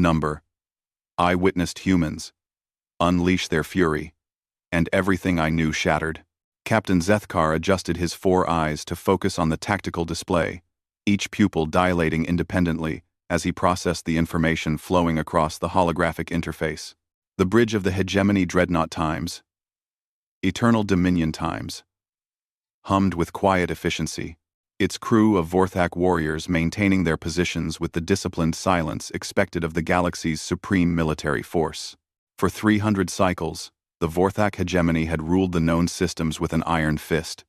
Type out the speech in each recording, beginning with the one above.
Number. I witnessed humans unleash their fury, and everything I knew shattered. Captain Zethkar adjusted his 4 eyes to focus on the tactical display, each pupil dilating independently as he processed the information flowing across the holographic interface. The bridge of the Hegemony Dreadnought Times, Eternal Dominion Times, hummed with quiet efficiency, its crew of Vorthak warriors maintaining their positions with the disciplined silence expected of the galaxy's supreme military force. For 300 cycles, the Vorthak hegemony had ruled the known systems with an iron fist,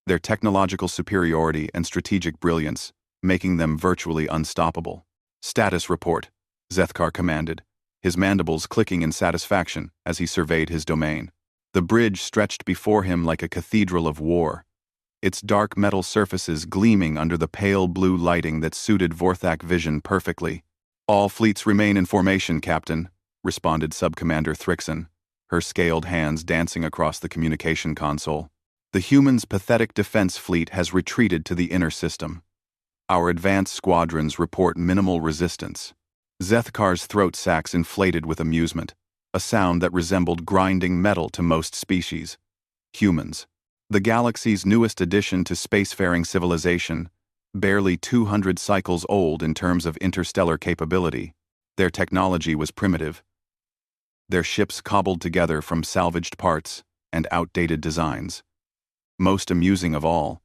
their technological superiority and strategic brilliance making them virtually unstoppable. Status report, Zethkar commanded, his mandibles clicking in satisfaction as he surveyed his domain. The bridge stretched before him like a cathedral of war, its dark metal surfaces gleaming under the pale blue lighting that suited Vorthak vision perfectly. "All fleets remain in formation, Captain," responded Subcommander Thrixon, her scaled hands dancing across the communication console. "The humans' pathetic defense fleet has retreated to the inner system. Our advanced squadrons report minimal resistance." Zethkar's throat sacs inflated with amusement, a sound that resembled grinding metal to most species. Humans, the galaxy's newest addition to spacefaring civilization, barely 200 cycles old in terms of interstellar capability, their technology was primitive. Their ships cobbled together from salvaged parts and outdated designs. Most amusing of all,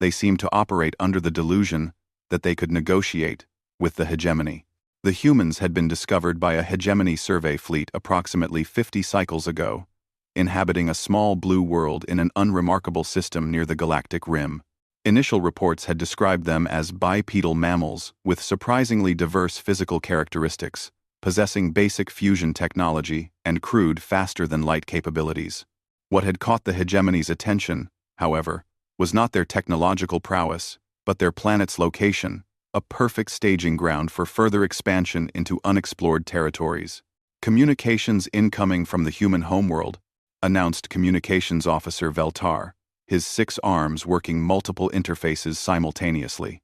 they seemed to operate under the delusion that they could negotiate with the hegemony. The humans had been discovered by a hegemony survey fleet approximately 50 cycles ago, inhabiting a small blue world in an unremarkable system near the galactic rim. Initial reports had described them as bipedal mammals with surprisingly diverse physical characteristics, possessing basic fusion technology and crude faster-than-light capabilities. What had caught the hegemony's attention, however, was not their technological prowess, but their planet's location, a perfect staging ground for further expansion into unexplored territories. "Communications incoming from the human homeworld," announced Communications Officer Veltar, his 6 arms working multiple interfaces simultaneously.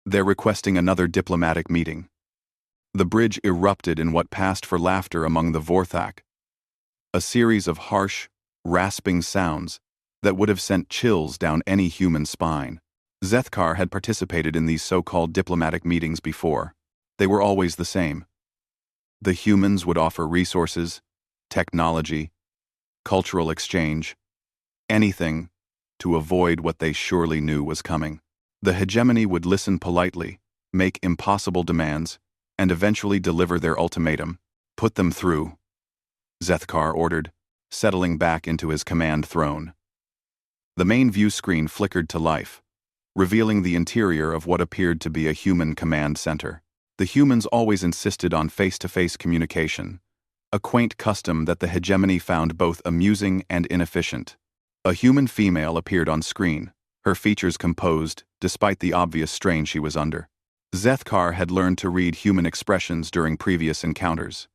"They're requesting another diplomatic meeting." The bridge erupted in what passed for laughter among the Vorthak, a series of harsh, rasping sounds that would have sent chills down any human spine. Zethkar had participated in these so-called diplomatic meetings before. They were always the same. The humans would offer resources, technology, cultural exchange, anything to avoid what they surely knew was coming. The hegemony would listen politely, make impossible demands, and eventually deliver their ultimatum. "Put them through," Zethkar ordered, settling back into his command throne. The main view screen flickered to life, revealing the interior of what appeared to be a human command center. The humans always insisted on face-to-face communication, a quaint custom that the hegemony found both amusing and inefficient. A human female appeared on screen, her features composed despite the obvious strain she was under. Zethkar had learned to read human expressions during previous encounters.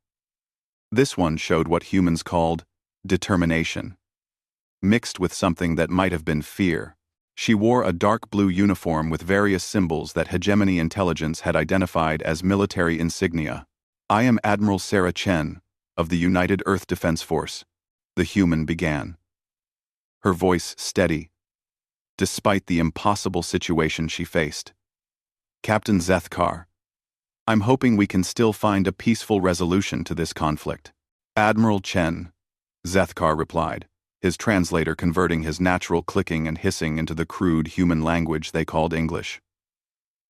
This one showed what humans called determination, mixed with something that might have been fear. She wore a dark blue uniform with various symbols that hegemony intelligence had identified as military insignia. "I am Admiral Sarah Chen, of the United Earth Defense Force," the human began, her voice steady, despite the impossible situation she faced. "Captain Zethkar, I'm hoping we can still find a peaceful resolution to this conflict." "Admiral Chen," Zethkar replied, his translator converting his natural clicking and hissing into the crude human language they called English.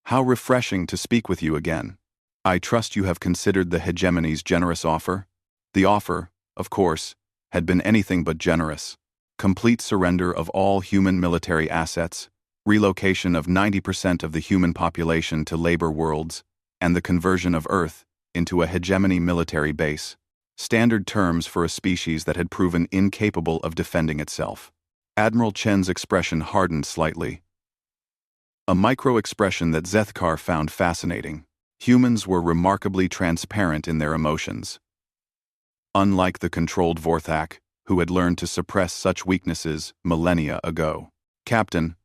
"How refreshing to speak with you again. I trust you have considered the hegemony's generous offer." The offer, of course, had been anything but generous. Complete surrender of all human military assets, relocation of 90% of the human population to labor worlds, and the conversion of Earth into a hegemony military base. Standard terms for a species that had proven incapable of defending itself. Admiral Chen's expression hardened slightly, a micro-expression that Zethkar found fascinating. Humans were remarkably transparent in their emotions. Unlike the controlled Vorthak, who had learned to suppress such weaknesses millennia ago. "Captain,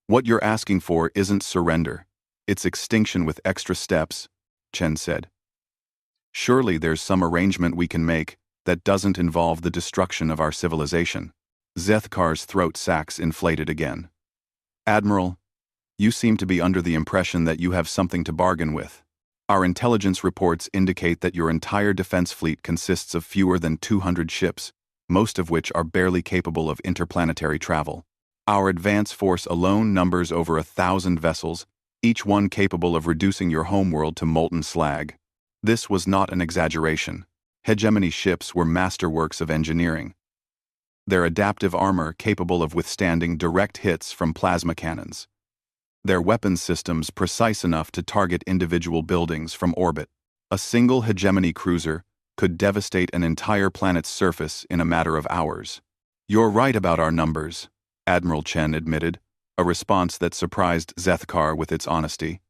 what you're asking for isn't surrender. It's extinction with extra steps," Chen said, Surely there's some arrangement we can make that doesn't involve the destruction of our civilization. Zethkar's throat sacs inflated again. Admiral, you seem to be under the impression that you have something to bargain with. Our intelligence reports indicate that your entire defense fleet consists of fewer than 200 ships, most of which are barely capable of interplanetary travel. Our advance force alone numbers over 1,000 vessels, each one capable of reducing your homeworld to molten slag. This was not an exaggeration. Hegemony ships were masterworks of engineering. Their adaptive armor capable of withstanding direct hits from plasma cannons. Their weapons systems precise enough to target individual buildings from orbit. A single hegemony cruiser could devastate an entire planet's surface in a matter of hours. You're right about our numbers, Admiral Chen admitted, a response that surprised Zethkar with its honesty.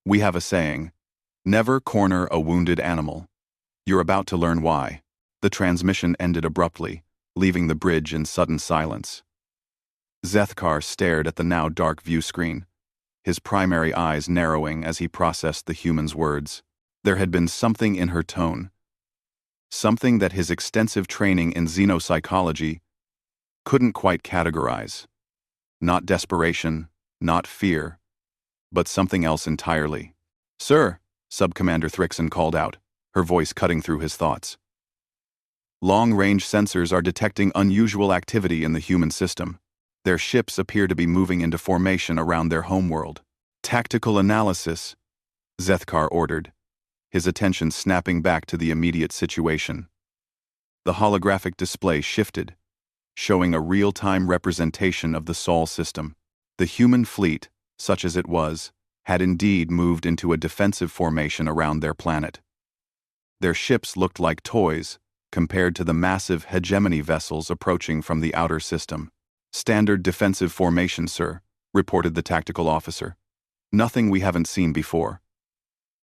We have a saying, never corner a wounded animal. You're about to learn why. The transmission ended abruptly, leaving the bridge in sudden silence. Zethkar stared at the now dark view screen, his primary eyes narrowing as he processed the human's words. There had been something in her tone, something that his extensive training in xenopsychology couldn't quite categorize. Not desperation, not fear, but something else entirely. Sir, Subcommander Thrixon called out, her voice cutting through his thoughts. Long-range sensors are detecting unusual activity in the human system. Their ships appear to be moving into formation around their homeworld. Tactical analysis, Zethkar ordered, his attention snapping back to the immediate situation. The holographic display shifted, showing a real-time representation of the Sol system. The human fleet, such as it was, had indeed moved into a defensive formation around their planet. Their ships looked like toys compared to the massive hegemony vessels approaching from the outer system. Standard defensive formation, sir, reported the tactical officer. Nothing we haven't seen before.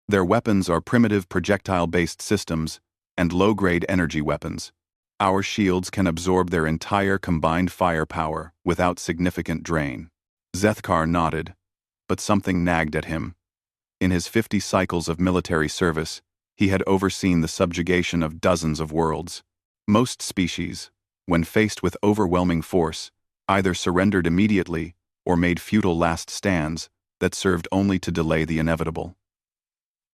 Their weapons are primitive projectile-based systems and low-grade energy weapons. Our shields can absorb their entire combined firepower without significant drain. Zethkar nodded, but something nagged at him. In his 50 cycles of military service, he had overseen the subjugation of dozens of worlds. Most species, when faced with overwhelming force, either surrendered immediately or made futile last stands that served only to delay the inevitable.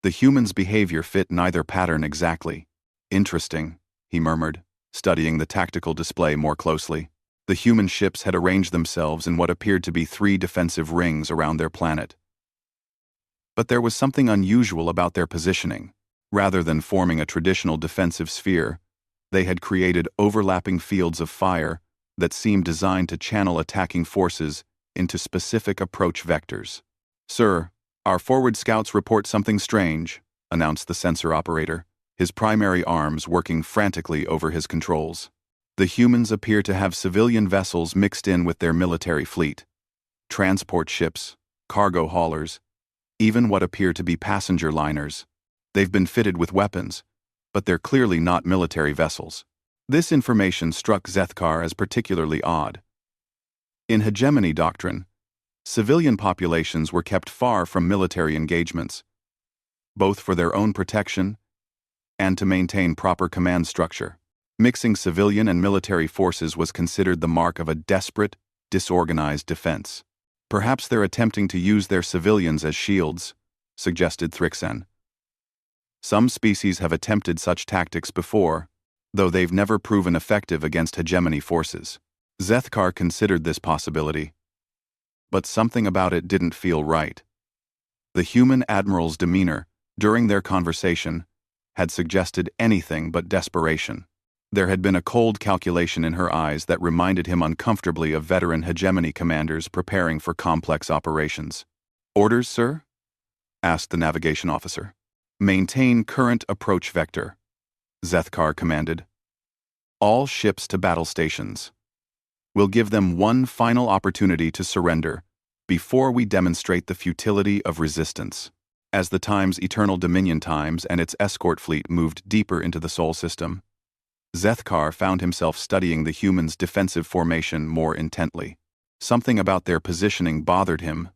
The human's behavior fit neither pattern exactly. Interesting, he murmured, studying the tactical display more closely. The human ships had arranged themselves in what appeared to be 3 defensive rings around their planet. But there was something unusual about their positioning. Rather than forming a traditional defensive sphere, they had created overlapping fields of fire that seemed designed to channel attacking forces into specific approach vectors. Sir, our forward scouts report something strange, announced the sensor operator, his primary arms working frantically over his controls. The humans appear to have civilian vessels mixed in with their military fleet. Transport ships, cargo haulers, even what appear to be passenger liners. They've been fitted with weapons, but they're clearly not military vessels. This information struck Zethkar as particularly odd. In hegemony doctrine, civilian populations were kept far from military engagements, both for their own protection and to maintain proper command structure. Mixing civilian and military forces was considered the mark of a desperate, disorganized defense. Perhaps they're attempting to use their civilians as shields, suggested Thrixon. Some species have attempted such tactics before, though they've never proven effective against hegemony forces. Zethkar considered this possibility, but something about it didn't feel right. The human admiral's demeanor, during their conversation, had suggested anything but desperation. There had been a cold calculation in her eyes that reminded him uncomfortably of veteran hegemony commanders preparing for complex operations. Orders, sir? Asked the navigation officer. Maintain current approach vector, Zethkar commanded. All ships to battle stations. We'll give them one final opportunity to surrender before we demonstrate the futility of resistance. As the Time's Eternal Dominion Times and its escort fleet moved deeper into the Sol system, Zethkar found himself studying the humans' defensive formation more intently. Something about their positioning bothered him,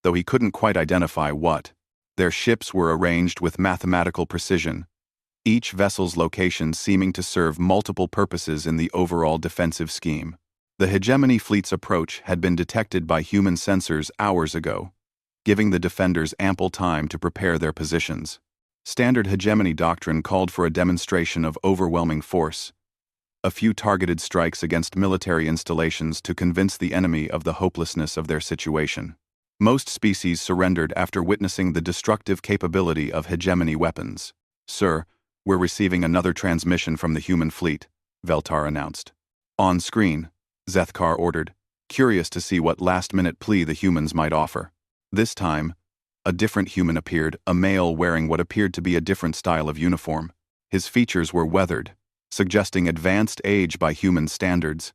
though he couldn't quite identify what. Their ships were arranged with mathematical precision, each vessel's location seeming to serve multiple purposes in the overall defensive scheme. The hegemony fleet's approach had been detected by human sensors hours ago, giving the defenders ample time to prepare their positions. Standard hegemony doctrine called for a demonstration of overwhelming force, a few targeted strikes against military installations to convince the enemy of the hopelessness of their situation. Most species surrendered after witnessing the destructive capability of hegemony weapons. "Sir, we're receiving another transmission from the human fleet," Veltar announced. "On screen," Zethkar ordered, curious to see what last-minute plea the humans might offer. This time, a different human appeared, a male wearing what appeared to be a different style of uniform. His features were weathered, suggesting advanced age by human standards,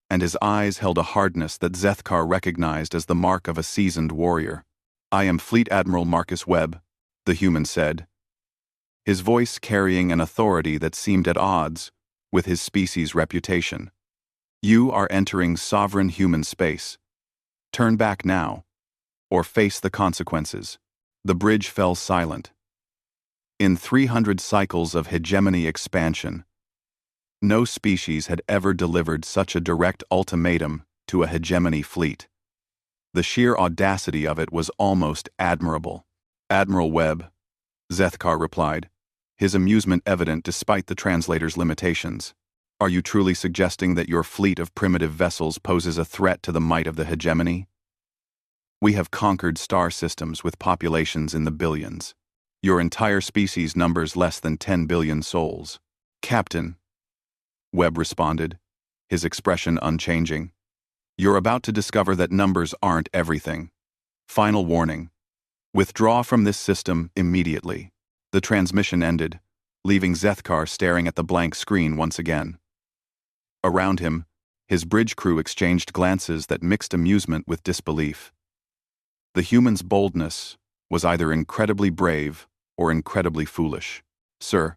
and his eyes held a hardness that Zethkar recognized as the mark of a seasoned warrior. "I am Fleet Admiral Marcus Webb," the human said, his voice carrying an authority that seemed at odds with his species' reputation. "You are entering sovereign human space. Turn back now, or face the consequences." The bridge fell silent. In 300 cycles of hegemony expansion, no species had ever delivered such a direct ultimatum to a hegemony fleet. The sheer audacity of it was almost admirable. "Admiral Webb," Zethkar replied, his amusement evident despite the translator's limitations. "Are you truly suggesting that your fleet of primitive vessels poses a threat to the might of the hegemony? We have conquered star systems with populations in the billions. Your entire species numbers less than 10 billion souls." "Captain," Webb responded, his expression unchanging, "you're about to discover that numbers aren't everything. Final warning. Withdraw from this system immediately." The transmission ended, leaving Zethkar staring at the blank screen once again. Around him, his bridge crew exchanged glances that mixed amusement with disbelief. The human's boldness was either incredibly brave or incredibly foolish. "Sir,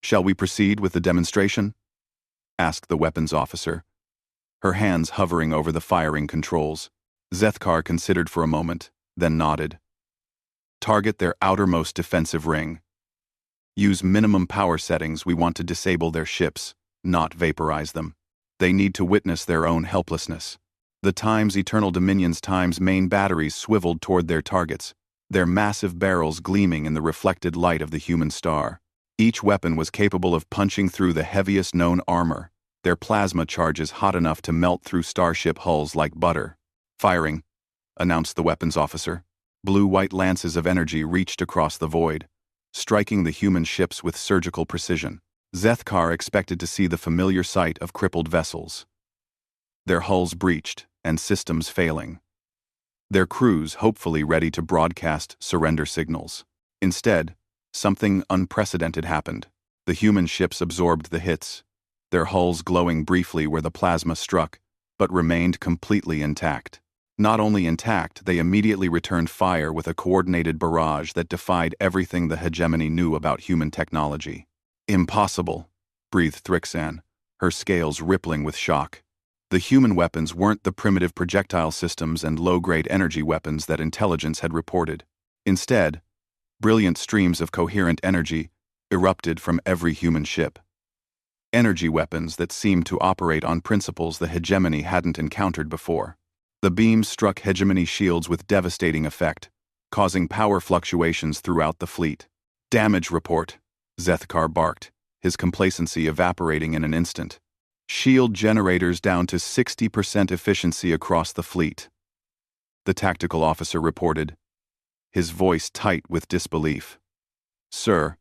shall we proceed with the demonstration?" asked the weapons officer, her hands hovering over the firing controls. Zethkar considered for a moment, then nodded. "Target their outermost defensive ring. Use minimum power settings. We want to disable their ships, not vaporize them. They need to witness their own helplessness." The Time's Eternal Dominion's Time's main batteries swiveled toward their targets, their massive barrels gleaming in the reflected light of the human star. Each weapon was capable of punching through the heaviest known armor, their plasma charges hot enough to melt through starship hulls like butter. "Firing," announced the weapons officer. Blue-white lances of energy reached across the void, striking the human ships with surgical precision. Zethkar expected to see the familiar sight of crippled vessels, their hulls breached and systems failing, their crews hopefully ready to broadcast surrender signals. Instead, something unprecedented happened. The human ships absorbed the hits, their hulls glowing briefly where the plasma struck, but remained completely intact. Not only intact, they immediately returned fire with a coordinated barrage that defied everything the hegemony knew about human technology. "Impossible," breathed Thrixan, her scales rippling with shock. The human weapons weren't the primitive projectile systems and low-grade energy weapons that intelligence had reported. Instead, brilliant streams of coherent energy erupted from every human ship. Energy weapons that seemed to operate on principles the hegemony hadn't encountered before. The beams struck hegemony shields with devastating effect, causing power fluctuations throughout the fleet. "Damage report," Zethkar barked, his complacency evaporating in an instant. "Shield generators down to 60% efficiency across the fleet," the tactical officer reported, his voice tight with disbelief. "Sir,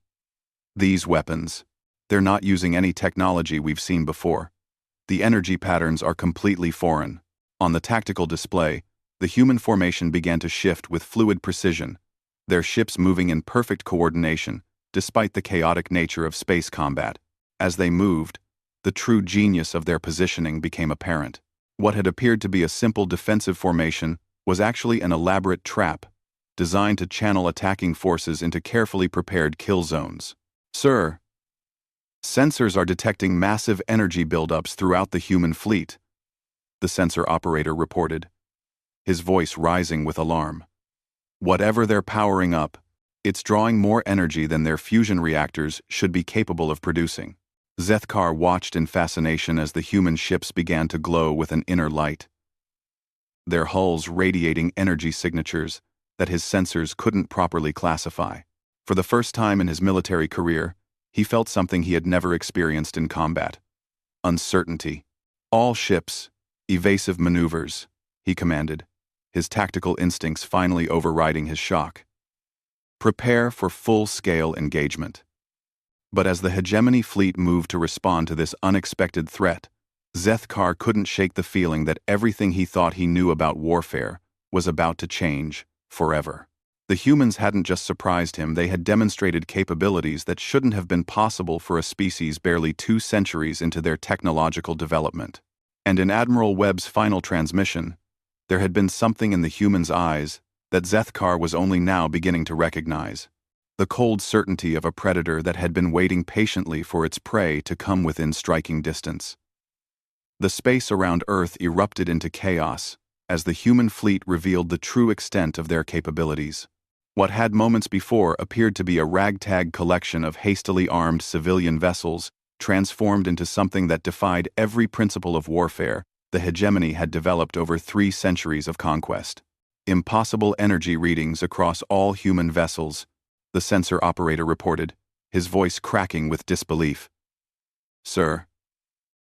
these weapons, they're not using any technology we've seen before. The energy patterns are completely foreign." On the tactical display, the human formation began to shift with fluid precision, their ships moving in perfect coordination, despite the chaotic nature of space combat. As they moved, the true genius of their positioning became apparent. What had appeared to be a simple defensive formation was actually an elaborate trap, designed to channel attacking forces into carefully prepared kill zones. "Sir, sensors are detecting massive energy buildups throughout the human fleet," the sensor operator reported, his voice rising with alarm. Whatever they're powering up, it's drawing more energy than their fusion reactors should be capable of producing. Zethkar watched in fascination as the human ships began to glow with an inner light, their hulls radiating energy signatures that his sensors couldn't properly classify. For the first time in his military career, he felt something he had never experienced in combat: uncertainty. All ships, evasive maneuvers, he commanded, his tactical instincts finally overriding his shock. Prepare for full-scale engagement. But as the hegemony fleet moved to respond to this unexpected threat, Zethkar couldn't shake the feeling that everything he thought he knew about warfare was about to change forever. The humans hadn't just surprised him, they had demonstrated capabilities that shouldn't have been possible for a species barely 2 centuries into their technological development. And in Admiral Webb's final transmission, there had been something in the human's eyes that Zethkar was only now beginning to recognize: the cold certainty of a predator that had been waiting patiently for its prey to come within striking distance. The space around Earth erupted into chaos as the human fleet revealed the true extent of their capabilities. What had moments before appeared to be a ragtag collection of hastily armed civilian vessels transformed into something that defied every principle of warfare the hegemony had developed over 3 centuries of conquest. Impossible energy readings across all human vessels, the sensor operator reported, his voice cracking with disbelief. "Sir,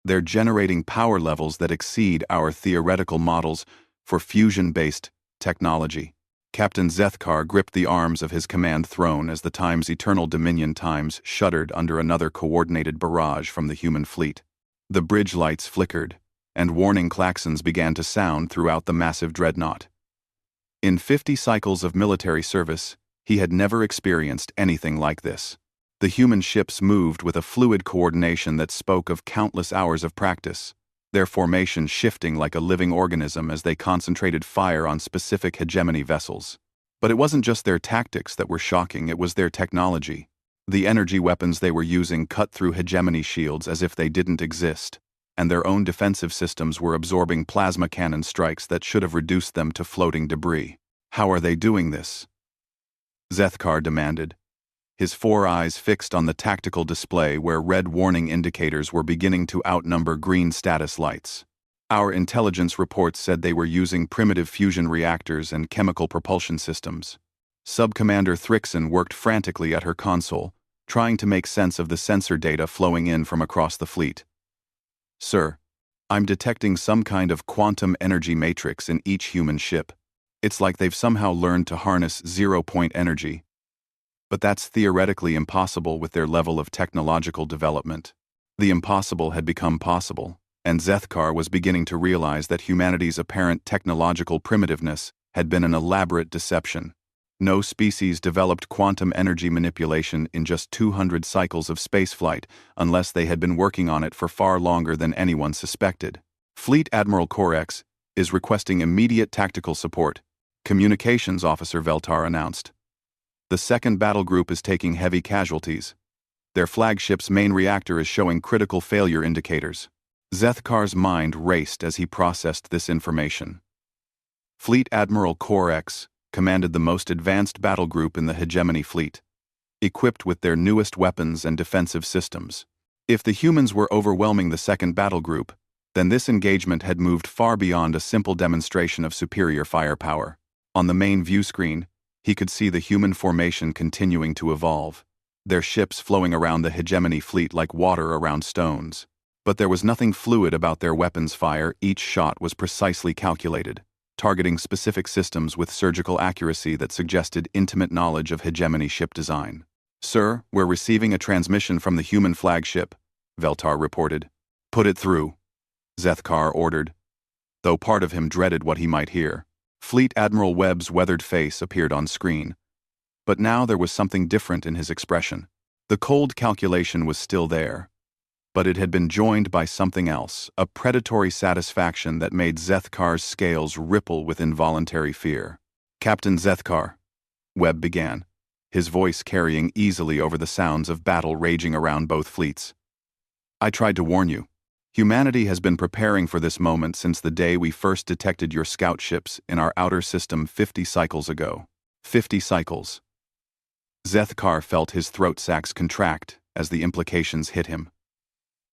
they're generating power levels that exceed our theoretical models for fusion-based technology." Captain Zethkar gripped the arms of his command throne as the Time's eternal dominion times shuddered under another coordinated barrage from the human fleet. The bridge lights flickered, and warning klaxons began to sound throughout the massive dreadnought. In 50 cycles of military service, he had never experienced anything like this. The human ships moved with a fluid coordination that spoke of countless hours of practice, their formation shifting like a living organism as they concentrated fire on specific hegemony vessels. But it wasn't just their tactics that were shocking, it was their technology. The energy weapons they were using cut through hegemony shields as if they didn't exist, and their own defensive systems were absorbing plasma cannon strikes that should have reduced them to floating debris. "How are they doing this?" Zethkar demanded, his 4 eyes fixed on the tactical display where red warning indicators were beginning to outnumber green status lights. "Our intelligence reports said they were using primitive fusion reactors and chemical propulsion systems." Sub-Commander Thrixon worked frantically at her console, trying to make sense of the sensor data flowing in from across the fleet. "Sir, I'm detecting some kind of quantum energy matrix in each human ship. It's like they've somehow learned to harness zero-point energy. But that's theoretically impossible with their level of technological development." The impossible had become possible, and Zethkar was beginning to realize that humanity's apparent technological primitiveness had been an elaborate deception. No species developed quantum energy manipulation in just 200 cycles of spaceflight unless they had been working on it for far longer than anyone suspected. "Fleet Admiral Orcs is requesting immediate tactical support," Communications Officer Veltar announced. "The 2nd Battle Group is taking heavy casualties. Their flagship's main reactor is showing critical failure indicators." Zethkar's mind raced as he processed this information. Fleet Admiral Orcs commanded the most advanced battle group in the hegemony fleet, equipped with their newest weapons and defensive systems. If the humans were overwhelming the 2nd Battle Group, then this engagement had moved far beyond a simple demonstration of superior firepower. On the main view screen, he could see the human formation continuing to evolve, their ships flowing around the hegemony fleet like water around stones. But there was nothing fluid about their weapons fire. Each shot was precisely calculated, targeting specific systems with surgical accuracy that suggested intimate knowledge of hegemony ship design. "Sir, we're receiving a transmission from the human flagship," Veltar reported. "Put it through," Zethkar ordered, though part of him dreaded what he might hear. Fleet Admiral Webb's weathered face appeared on screen, but now there was something different in his expression. The cold calculation was still there, but it had been joined by something else, a predatory satisfaction that made Zethkar's scales ripple with involuntary fear. "Captain Zethkar," Webb began, his voice carrying easily over the sounds of battle raging around both fleets. "I tried to warn you. Humanity has been preparing for this moment since the day we first detected your scout ships in our outer system 50 cycles ago. 50 cycles. Zethkar felt his throat sacs contract as the implications hit him.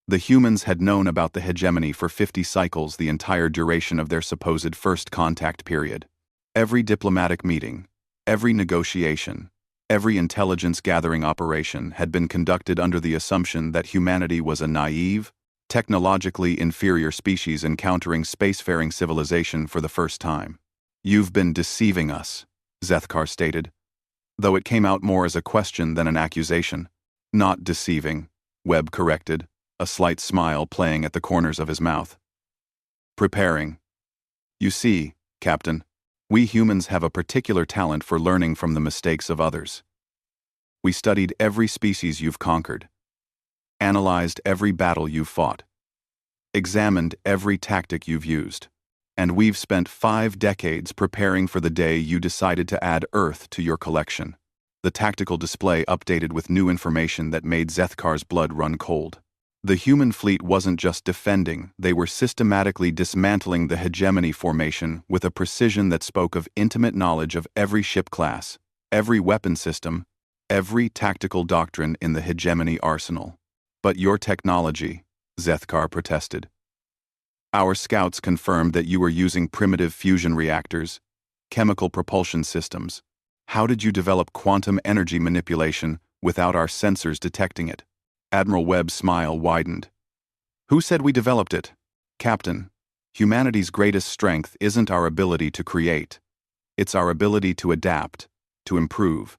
The humans had known about the hegemony for 50 cycles, the entire duration of their supposed first contact period. Every diplomatic meeting, every negotiation, every intelligence-gathering operation had been conducted under the assumption that humanity was a naive, technologically inferior species encountering spacefaring civilization for the first time. "You've been deceiving us," Zethkar stated, though it came out more as a question than an accusation. "Not deceiving," Webb corrected, a slight smile playing at the corners of his mouth. "Preparing. You see, Captain, we humans have a particular talent for learning from the mistakes of others. We studied every species you've conquered, analyzed every battle you've fought, examined every tactic you've used, and we've spent 5 decades preparing for the day you decided to add Earth to your collection." The tactical display updated with new information that made Zethkar's blood run cold. The human fleet wasn't just defending, they were systematically dismantling the hegemony formation with a precision that spoke of intimate knowledge of every ship class, every weapon system, every tactical doctrine in the hegemony arsenal. "But your technology," Zethkar protested. "Our scouts confirmed that you were using primitive fusion reactors, chemical propulsion systems. How did you develop quantum energy manipulation without our sensors detecting it?" Admiral Webb's smile widened. "Who said we developed it? Captain, humanity's greatest strength isn't our ability to create. It's our ability to adapt, to improve,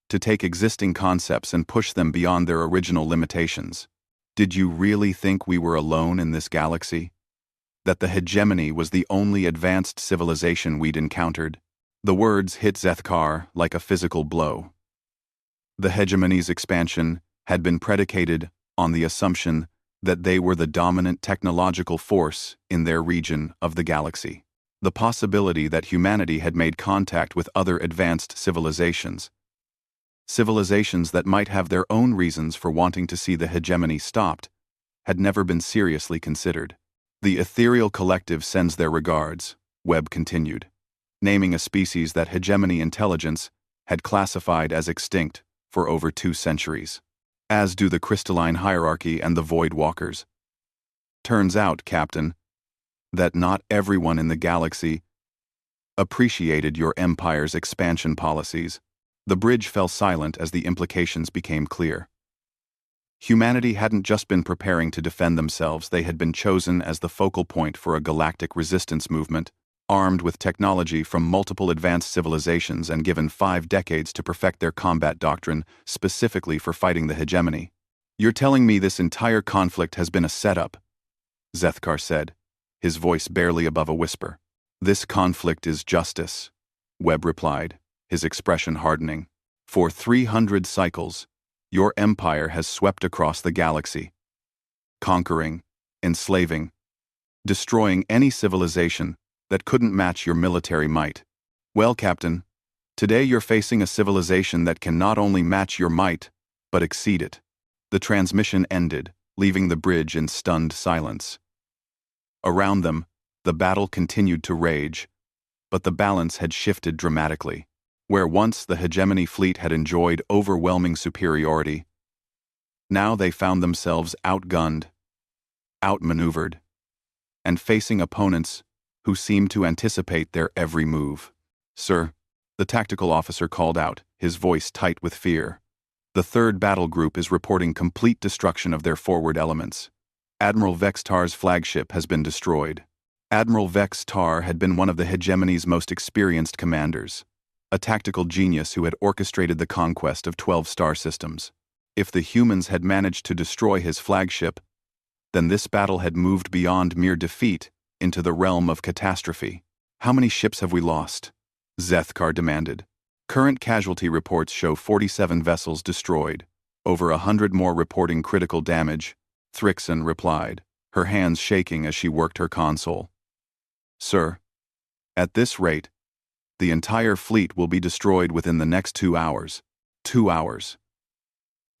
to take existing concepts and push them beyond their original limitations. Did you really think we were alone in this galaxy? That the hegemony was the only advanced civilization we'd encountered?" The words hit Zethkar like a physical blow. The hegemony's expansion had been predicated on the assumption that they were the dominant technological force in their region of the galaxy. The possibility that humanity had made contact with other advanced civilizations, civilizations that might have their own reasons for wanting to see the hegemony stopped, had never been seriously considered. "The ethereal collective sends their regards," Webb continued, naming a species that hegemony intelligence had classified as extinct for over 2 centuries. "As do the crystalline hierarchy and the void walkers. Turns out, Captain, that not everyone in the galaxy appreciated your empire's expansion policies." The bridge fell silent as the implications became clear. Humanity hadn't just been preparing to defend themselves, they had been chosen as the focal point for a galactic resistance movement, armed with technology from multiple advanced civilizations and given 5 decades to perfect their combat doctrine specifically for fighting the hegemony. "You're telling me this entire conflict has been a setup?" Zethkar said, his voice barely above a whisper. "This conflict is justice," Webb replied, his expression hardening. "For 300 cycles, your empire has swept across the galaxy, conquering, enslaving, destroying any civilization that couldn't match your military might. Well, Captain, today you're facing a civilization that can not only match your might, but exceed it." The transmission ended, leaving the bridge in stunned silence. Around them, the battle continued to rage, but the balance had shifted dramatically. Where once the hegemony fleet had enjoyed overwhelming superiority, now they found themselves outgunned, outmaneuvered, and facing opponents who seemed to anticipate their every move. "Sir," the tactical officer called out, his voice tight with fear, "the 3rd Battle Group is reporting complete destruction of their forward elements. Admiral Vextar's flagship has been destroyed." Admiral Vextar had been one of the hegemony's most experienced commanders, a tactical genius who had orchestrated the conquest of 12 star systems. If the humans had managed to destroy his flagship, then this battle had moved beyond mere defeat into the realm of catastrophe. "How many ships have we lost?" Zethkar demanded. "Current casualty reports show 47 vessels destroyed, over 100 more reporting critical damage," Thrixon replied, her hands shaking as she worked her console. "Sir, at this rate, the entire fleet will be destroyed within the next 2 hours. 2 hours.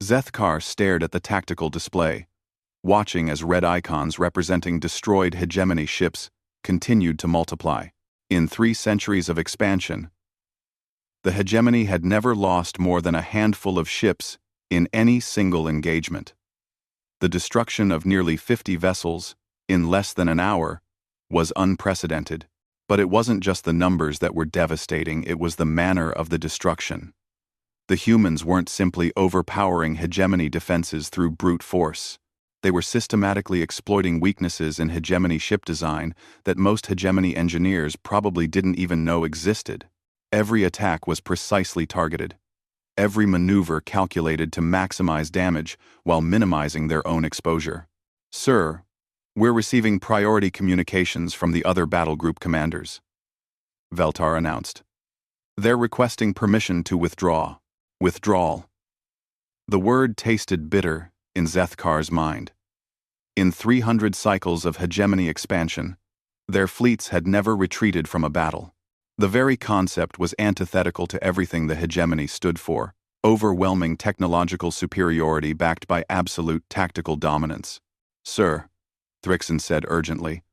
Zethkar stared at the tactical display, watching as red icons representing destroyed hegemony ships continued to multiply. In 3 centuries of expansion, The hegemony had never lost more than a handful of ships in any single engagement. The destruction of nearly 50 vessels, in less than an hour, was unprecedented. But it wasn't just the numbers that were devastating, it was the manner of the destruction. The humans weren't simply overpowering hegemony defenses through brute force. They were systematically exploiting weaknesses in hegemony ship design that most hegemony engineers probably didn't even know existed. Every attack was precisely targeted. Every maneuver calculated to maximize damage while minimizing their own exposure. "Sir, we're receiving priority communications from the other battle group commanders," Veltar announced. "They're requesting permission to withdraw." Withdrawal. The word tasted bitter in Zethkar's mind. In 300 cycles of hegemony expansion, their fleets had never retreated from a battle. The very concept was antithetical to everything the hegemony stood for: overwhelming technological superiority backed by absolute tactical dominance. "Sir," Thrixon said urgently,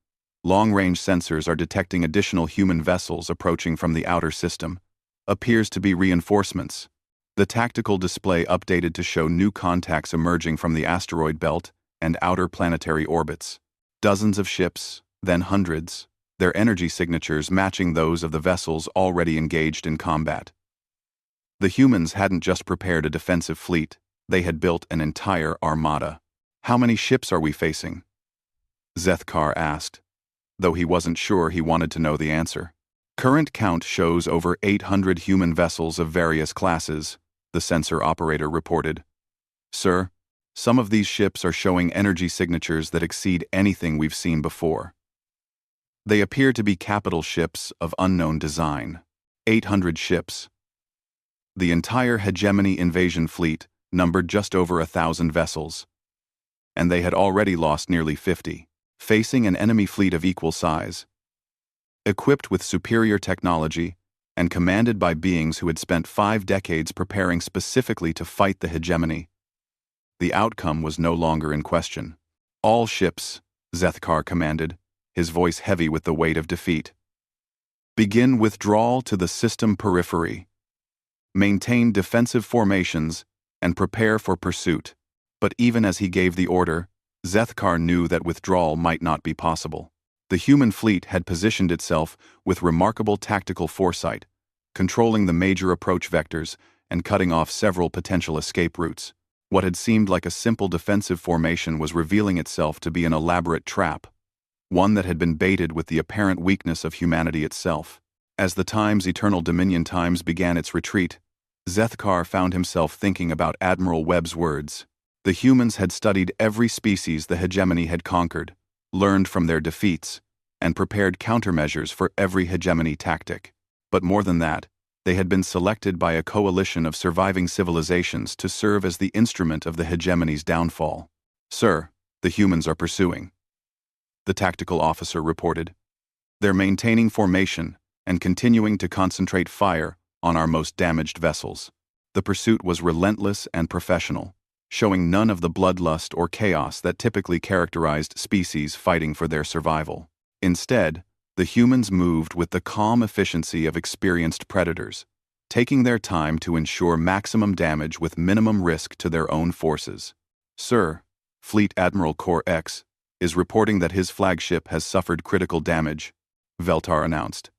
"long-range sensors are detecting additional human vessels approaching from the outer system. Appears to be reinforcements." The tactical display updated to show new contacts emerging from the asteroid belt and outer planetary orbits. Dozens of ships, then hundreds, their energy signatures matching those of the vessels already engaged in combat. The humans hadn't just prepared a defensive fleet, they had built an entire armada. "How many ships are we facing?" Zethkar asked, though he wasn't sure he wanted to know the answer. "Current count shows over 800 human vessels of various classes," the sensor operator reported. "Sir, some of these ships are showing energy signatures that exceed anything we've seen before. They appear to be capital ships of unknown design." 800 ships. The entire hegemony invasion fleet numbered just over 1,000 vessels, and they had already lost nearly 50, facing an enemy fleet of equal size. Equipped with superior technology, and commanded by beings who had spent 5 decades preparing specifically to fight the hegemony, the outcome was no longer in question. "All ships," Zethkar commanded, his voice heavy with the weight of defeat. "Begin withdrawal to the system periphery. Maintain defensive formations and prepare for pursuit." But even as he gave the order, Zethkar knew that withdrawal might not be possible. The human fleet had positioned itself with remarkable tactical foresight, controlling the major approach vectors and cutting off several potential escape routes. What had seemed like a simple defensive formation was revealing itself to be an elaborate trap, one that had been baited with the apparent weakness of humanity itself. As the Time's Eternal Dominion Times began its retreat, Zethkar found himself thinking about Admiral Webb's words. The humans had studied every species the hegemony had conquered, learned from their defeats, and prepared countermeasures for every hegemony tactic. But more than that, they had been selected by a coalition of surviving civilizations to serve as the instrument of the hegemony's downfall. "Sir, the humans are pursuing," the tactical officer reported. "They're maintaining formation and continuing to concentrate fire on our most damaged vessels." The pursuit was relentless and professional, showing none of the bloodlust or chaos that typically characterized species fighting for their survival. Instead, the humans moved with the calm efficiency of experienced predators, taking their time to ensure maximum damage with minimum risk to their own forces. "Sir, Fleet Admiral Orcs is reporting that his flagship has suffered critical damage," Veltar announced.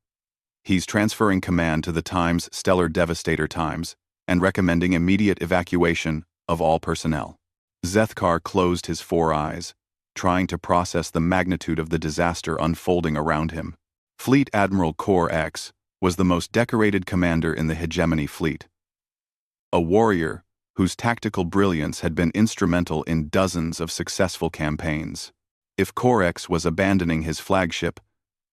"He's transferring command to the Times Stellar Devastator Times and recommending immediate evacuation of all personnel." Zethkar closed his 4 eyes, trying to process the magnitude of the disaster unfolding around him. Fleet Admiral Orcs was the most decorated commander in the hegemony fleet. A warrior whose tactical brilliance had been instrumental in dozens of successful campaigns. If Orcs was abandoning his flagship,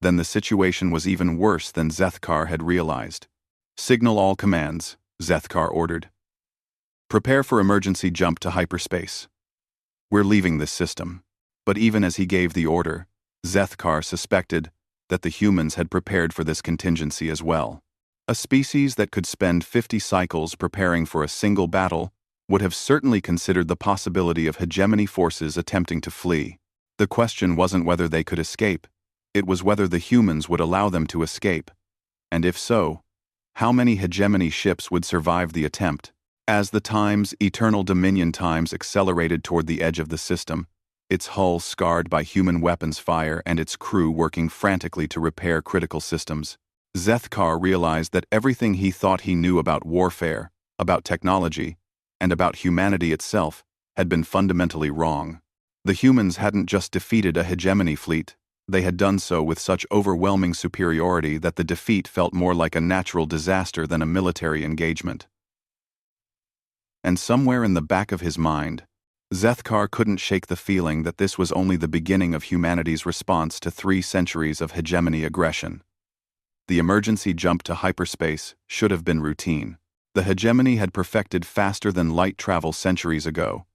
then the situation was even worse than Zethkar had realized. "Signal all commands," Zethkar ordered. "Prepare for emergency jump to hyperspace. We're leaving this system." But even as he gave the order, Zethkar suspected that the humans had prepared for this contingency as well. A species that could spend 50 cycles preparing for a single battle would have certainly considered the possibility of hegemony forces attempting to flee. The question wasn't whether they could escape, it was whether the humans would allow them to escape, and if so, How many hegemony ships would survive the attempt? As the Time's Eternal Dominion times accelerated toward the edge of the system, its hull scarred by human weapons fire and its crew working frantically to repair critical systems, Zethkar realized that everything he thought he knew about warfare, about technology, and about humanity itself had been fundamentally wrong. The humans hadn't just defeated a hegemony fleet, they had done so with such overwhelming superiority that the defeat felt more like a natural disaster than a military engagement. And somewhere in the back of his mind, Zethkar couldn't shake the feeling that this was only the beginning of humanity's response to 3 centuries of hegemony aggression. The emergency jump to hyperspace should have been routine. The hegemony had perfected faster than light travel centuries ago,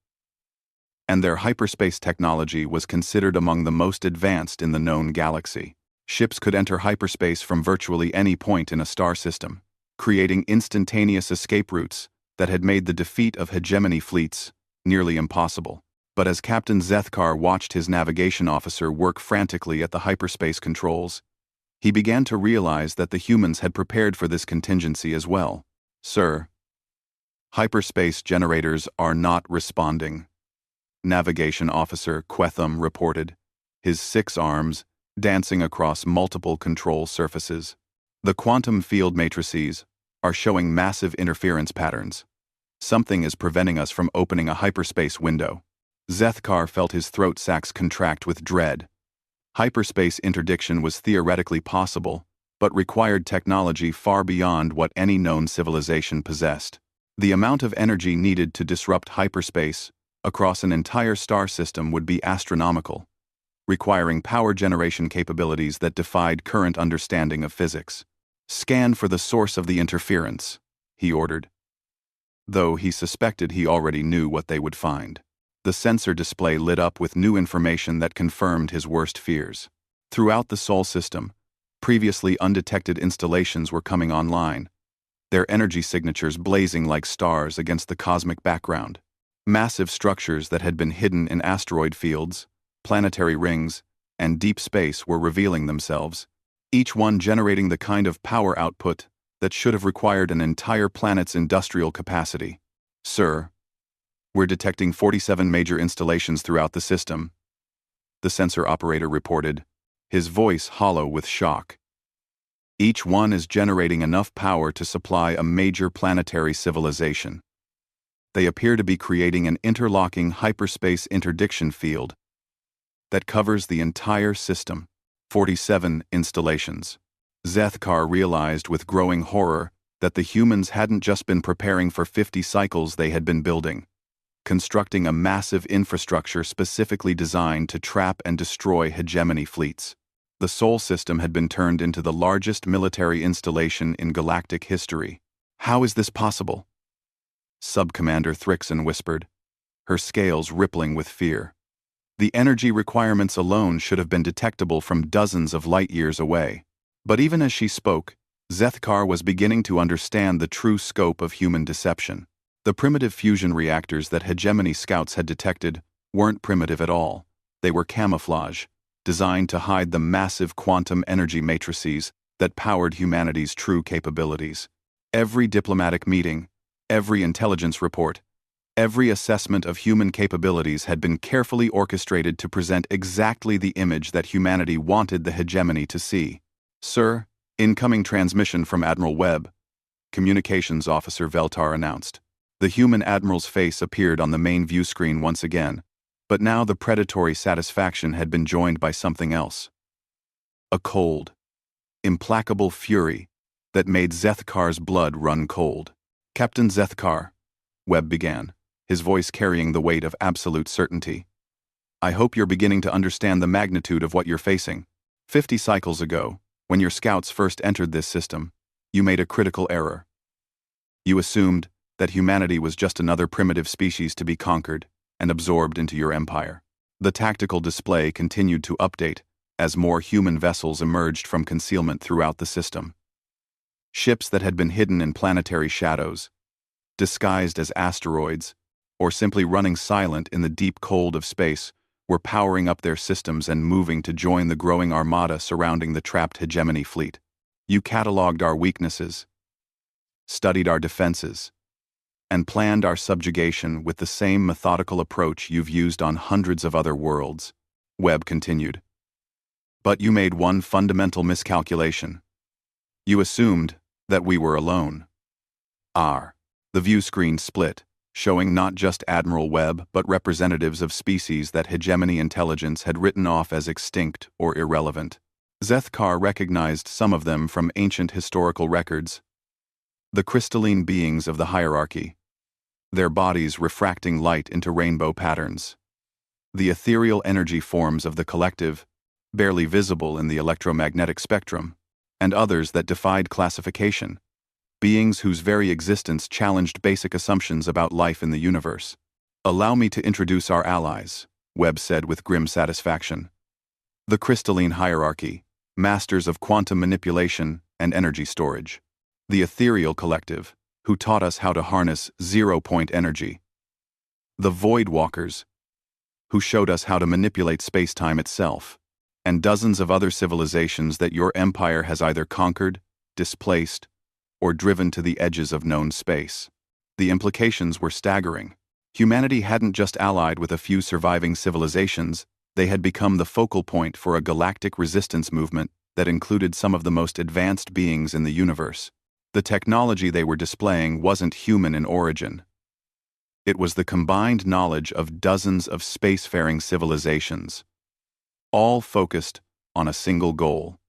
and their hyperspace technology was considered among the most advanced in the known galaxy. Ships could enter hyperspace from virtually any point in a star system, creating instantaneous escape routes that had made the defeat of hegemony fleets nearly impossible. But as Captain Zethkar watched his navigation officer work frantically at the hyperspace controls, he began to realize that the humans had prepared for this contingency as well. "Sir, hyperspace generators are not responding," Navigation Officer Quetham reported, his 6 arms dancing across multiple control surfaces. "The quantum field matrices are showing massive interference patterns. Something is preventing us from opening a hyperspace window." Zethkar felt his throat sacs contract with dread. Hyperspace interdiction was theoretically possible, but required technology far beyond what any known civilization possessed. The amount of energy needed to disrupt hyperspace across an entire star system would be astronomical, requiring power generation capabilities that defied current understanding of physics. "Scan for the source of the interference," he ordered, though he suspected he already knew what they would find. The sensor display lit up with new information that confirmed his worst fears. Throughout the Sol system, previously undetected installations were coming online, their energy signatures blazing like stars against the cosmic background. Massive structures that had been hidden in asteroid fields, planetary rings, and deep space were revealing themselves, each one generating the kind of power output that should have required an entire planet's industrial capacity. "Sir, we're detecting 47 major installations throughout the system," the sensor operator reported, his voice hollow with shock. "Each one is generating enough power to supply a major planetary civilization. They appear to be creating an interlocking hyperspace interdiction field that covers the entire system." 47 installations. Zethkar realized with growing horror that the humans hadn't just been preparing for 50 cycles, they had been building, constructing a massive infrastructure specifically designed to trap and destroy hegemony fleets. The Sol system had been turned into the largest military installation in galactic history. "How is this possible?" Sub-Commander Thrixon whispered, her scales rippling with fear. "The energy requirements alone should have been detectable from dozens of light-years away." But even as she spoke, Zethkar was beginning to understand the true scope of human deception. The primitive fusion reactors that hegemony scouts had detected weren't primitive at all. They were camouflage, designed to hide the massive quantum energy matrices that powered humanity's true capabilities. Every diplomatic meeting, every intelligence report, every assessment of human capabilities had been carefully orchestrated to present exactly the image that humanity wanted the hegemony to see. "Sir, incoming transmission from Admiral Webb," Communications Officer Veltar announced. The human admiral's face appeared on the main view screen once again, but now the predatory satisfaction had been joined by something else. A cold, implacable fury that made Zethkar's blood run cold. "Captain Zethkar," Webb began, his voice carrying the weight of absolute certainty, "I hope you're beginning to understand the magnitude of what you're facing. 50 cycles ago, when your scouts first entered this system, you made a critical error. You assumed that humanity was just another primitive species to be conquered and absorbed into your empire." The tactical display continued to update as more human vessels emerged from concealment throughout the system. Ships that had been hidden in planetary shadows, disguised as asteroids, or simply running silent in the deep cold of space, were powering up their systems and moving to join the growing armada surrounding the trapped hegemony fleet. "You catalogued our weaknesses," studied our defenses, and planned our subjugation with the same methodical approach you've used on hundreds of other worlds," Webb continued. "But you made one fundamental miscalculation. You assumed that we were alone." The view screen split, showing not just Admiral Webb but representatives of species that hegemony intelligence had written off as extinct or irrelevant. Zethkar recognized some of them from ancient historical records. The crystalline beings of the hierarchy, their bodies refracting light into rainbow patterns. The ethereal energy forms of the collective, barely visible in the electromagnetic spectrum, and others that defied classification, beings whose very existence challenged basic assumptions about life in the universe. "Allow me to introduce our allies," Webb said with grim satisfaction. "The crystalline hierarchy, masters of quantum manipulation and energy storage. The ethereal collective, who taught us how to harness zero-point energy. The void walkers, who showed us how to manipulate space-time itself. And dozens of other civilizations that your empire has either conquered, displaced, or driven to the edges of known space." The implications were staggering. Humanity hadn't just allied with a few surviving civilizations, they had become the focal point for a galactic resistance movement that included some of the most advanced beings in the universe. The technology they were displaying wasn't human in origin. It was the combined knowledge of dozens of spacefaring civilizations, all focused on a single goal: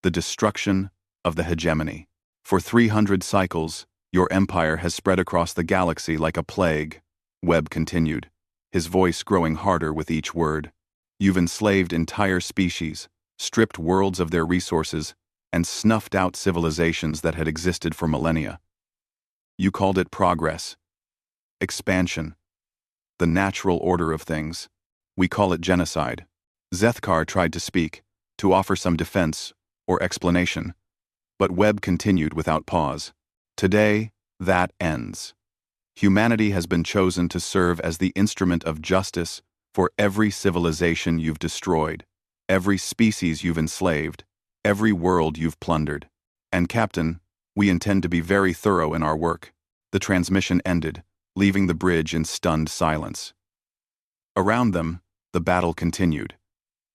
the destruction of the hegemony. "For 300 cycles, your empire has spread across the galaxy like a plague," Webb continued, his voice growing harder with each word. "You've enslaved entire species, stripped worlds of their resources, and snuffed out civilizations that had existed for millennia. You called it progress, expansion, the natural order of things. We call it genocide." Zethkar tried to speak, to offer some defense or explanation, but Webb continued without pause. "Today, that ends. Humanity has been chosen to serve as the instrument of justice for every civilization you've destroyed, every species you've enslaved, every world you've plundered. And Captain, we intend to be very thorough in our work." The transmission ended, leaving the bridge in stunned silence. Around them, the battle continued,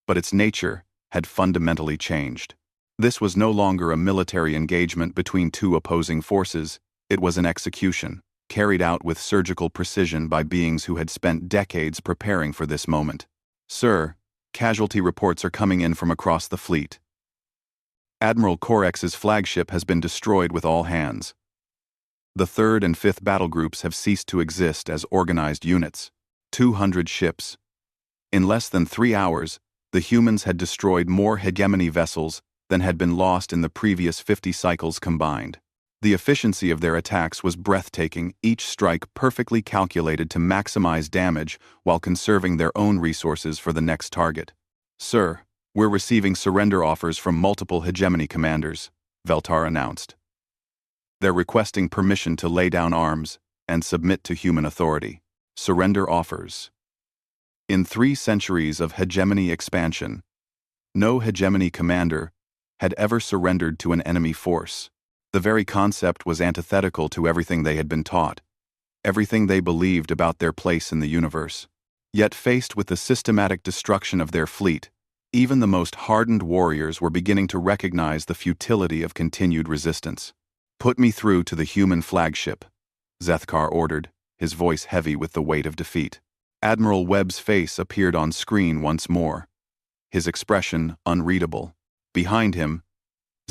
but its nature had fundamentally changed. This was no longer a military engagement between two opposing forces, it was an execution, carried out with surgical precision by beings who had spent decades preparing for this moment. "Sir, casualty reports are coming in from across the fleet. Admiral Korex's flagship has been destroyed with all hands. The 3rd and 5th battle groups have ceased to exist as organized units. 200 ships. In less than 3 hours, the humans had destroyed more hegemony vessels than had been lost in the previous 50 cycles combined. The efficiency of their attacks was breathtaking, each strike perfectly calculated to maximize damage while conserving their own resources for the next target. Sir, we're receiving surrender offers from multiple hegemony commanders," Veltar announced. "They're requesting permission to lay down arms and submit to human authority. Surrender offers. In 3 centuries of hegemony expansion, no hegemony commander had ever surrendered to an enemy force. The very concept was antithetical to everything they had been taught, everything they believed about their place in the universe. Yet faced with the systematic destruction of their fleet, even the most hardened warriors were beginning to recognize the futility of continued resistance. "Put me through to the human flagship," Zethkar ordered, his voice heavy with the weight of defeat. Admiral Webb's face appeared on screen once more, his expression unreadable. Behind him,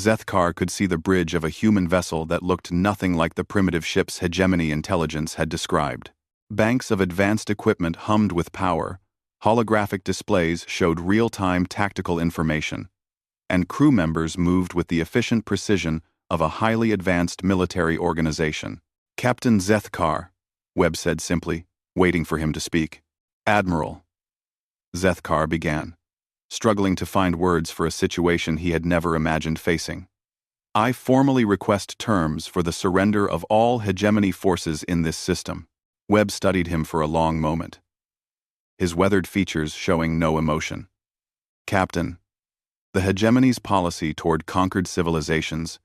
Zethkar could see the bridge of a human vessel that looked nothing like the primitive ship's hegemony intelligence had described. Banks of advanced equipment hummed with power, holographic displays showed real-time tactical information, and crew members moved with the efficient precision of a highly advanced military organization. "Captain Zethkar," Webb said simply, waiting for him to speak. "Admiral," Zethkar began, struggling to find words for a situation he had never imagined facing. "I formally request terms for the surrender of all hegemony forces in this system." Webb studied him for a long moment, his weathered features showing no emotion. "Captain, the hegemony's policy toward conquered civilizations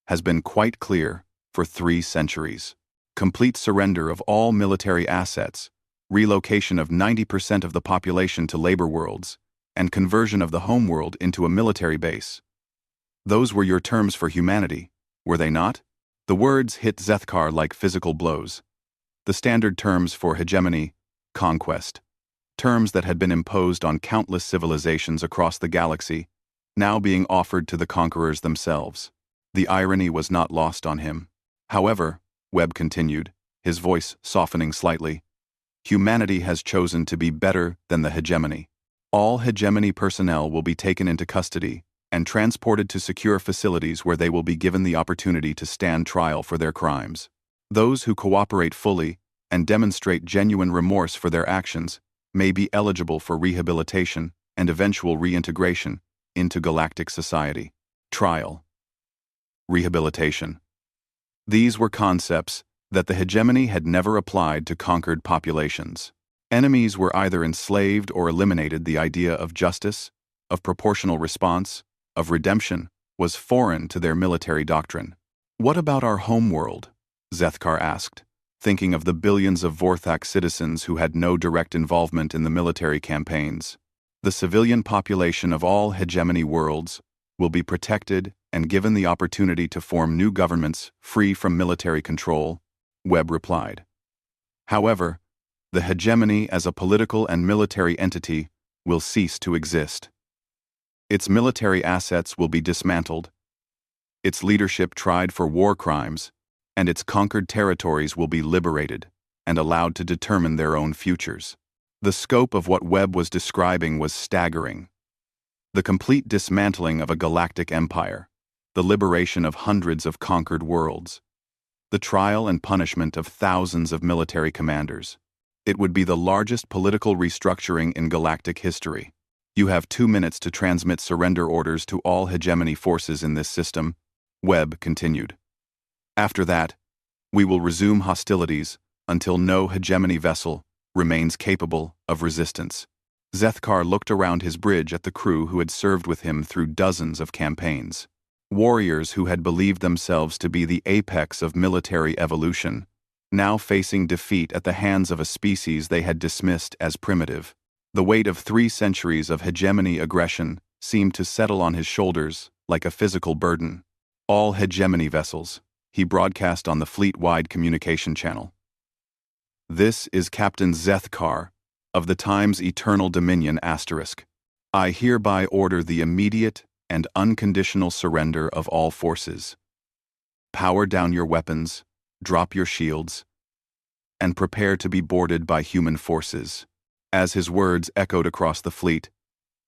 has been quite clear for 3 centuries. Complete surrender of all military assets, relocation of 90% of the population to labor worlds, and conversion of the homeworld into a military base. Those were your terms for humanity, were they not? The words hit Zethkar like physical blows. The standard terms for hegemony, conquest, terms that had been imposed on countless civilizations across the galaxy, now being offered to the conquerors themselves. The irony was not lost on him. However, Webb continued, his voice softening slightly, humanity has chosen to be better than the hegemony. All hegemony personnel will be taken into custody and transported to secure facilities where they will be given the opportunity to stand trial for their crimes. Those who cooperate fully and demonstrate genuine remorse for their actions may be eligible for rehabilitation and eventual reintegration into galactic society. Trial. Rehabilitation. These were concepts that the hegemony had never applied to conquered populations. Enemies were either enslaved or eliminated. The idea of justice, of proportional response, of redemption was foreign to their military doctrine. What about our homeworld? Zethkar asked, thinking of the billions of Vorthak citizens who had no direct involvement in the military campaigns. The civilian population of all hegemony worlds will be protected and given the opportunity to form new governments free from military control, Webb replied. However, the hegemony as a political and military entity will cease to exist. Its military assets will be dismantled, its leadership tried for war crimes, and its conquered territories will be liberated and allowed to determine their own futures. The scope of what Webb was describing was staggering. The complete dismantling of a galactic empire, the liberation of hundreds of conquered worlds, the trial and punishment of thousands of military commanders. It would be the largest political restructuring in galactic history. You have 2 minutes to transmit surrender orders to all hegemony forces in this system, Webb continued. After that, we will resume hostilities until no hegemony vessel remains capable of resistance. Zethkar looked around his bridge at the crew who had served with him through dozens of campaigns. Warriors who had believed themselves to be the apex of military evolution, now facing defeat at the hands of a species they had dismissed as primitive. The weight of 3 centuries of hegemony aggression seemed to settle on his shoulders like a physical burden. All hegemony vessels, he broadcast on the fleet-wide communication channel. This is Captain Zethkar of the Time's Eternal Dominion *. I hereby order the immediate and unconditional surrender of all forces. Power down your weapons, drop your shields, and prepare to be boarded by human forces. As his words echoed across the fleet,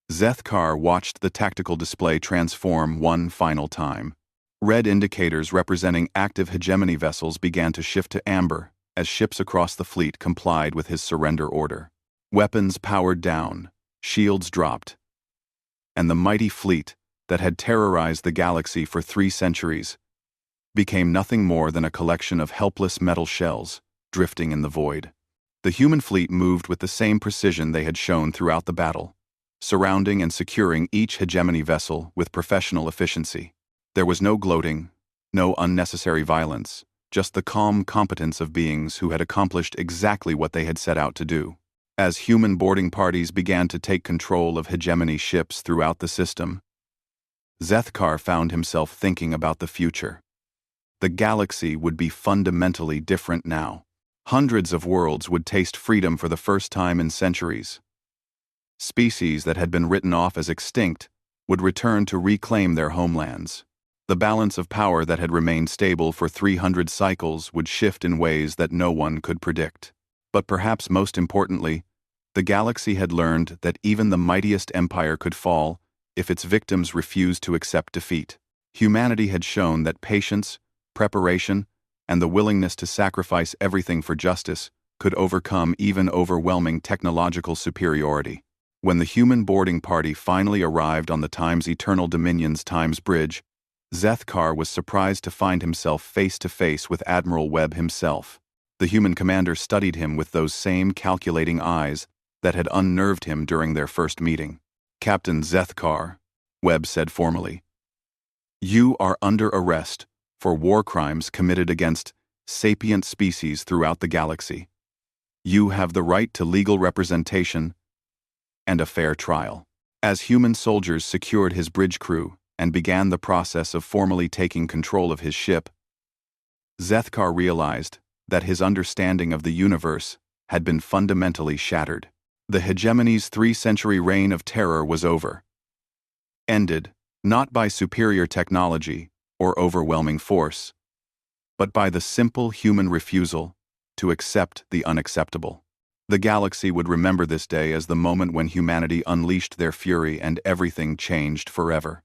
Zethkar watched the tactical display transform one final time. Red indicators representing active hegemony vessels began to shift to amber as ships across the fleet complied with his surrender order. Weapons powered down, shields dropped, and the mighty fleet that had terrorized the galaxy for 3 centuries became nothing more than a collection of helpless metal shells drifting in the void. The human fleet moved with the same precision they had shown throughout the battle, surrounding and securing each hegemony vessel with professional efficiency. There was no gloating, no unnecessary violence, just the calm competence of beings who had accomplished exactly what they had set out to do. As human boarding parties began to take control of hegemony ships throughout the system, Zethkar found himself thinking about the future. The galaxy would be fundamentally different now. Hundreds of worlds would taste freedom for the first time in centuries. Species that had been written off as extinct would return to reclaim their homelands. The balance of power that had remained stable for 300 cycles would shift in ways that no one could predict. But perhaps most importantly, the galaxy had learned that even the mightiest empire could fall if its victims refused to accept defeat. Humanity had shown that patience, preparation, and the willingness to sacrifice everything for justice could overcome even overwhelming technological superiority. When the human boarding party finally arrived on the Time's Eternal Dominion's Times Bridge, Zethkar was surprised to find himself face to face with Admiral Webb himself. The human commander studied him with those same calculating eyes that had unnerved him during their first meeting. "Captain Zethkar," Webb said formally, "you are under arrest for war crimes committed against sapient species throughout the galaxy. You have the right to legal representation and a fair trial. As human soldiers secured his bridge crew and began the process of formally taking control of his ship, Zethkar realized that his understanding of the universe had been fundamentally shattered. The hegemony's 3-century reign of terror was over. Ended, not by superior technology or overwhelming force, but by the simple human refusal to accept the unacceptable. The galaxy would remember this day as the moment when humanity unleashed their fury and everything changed forever.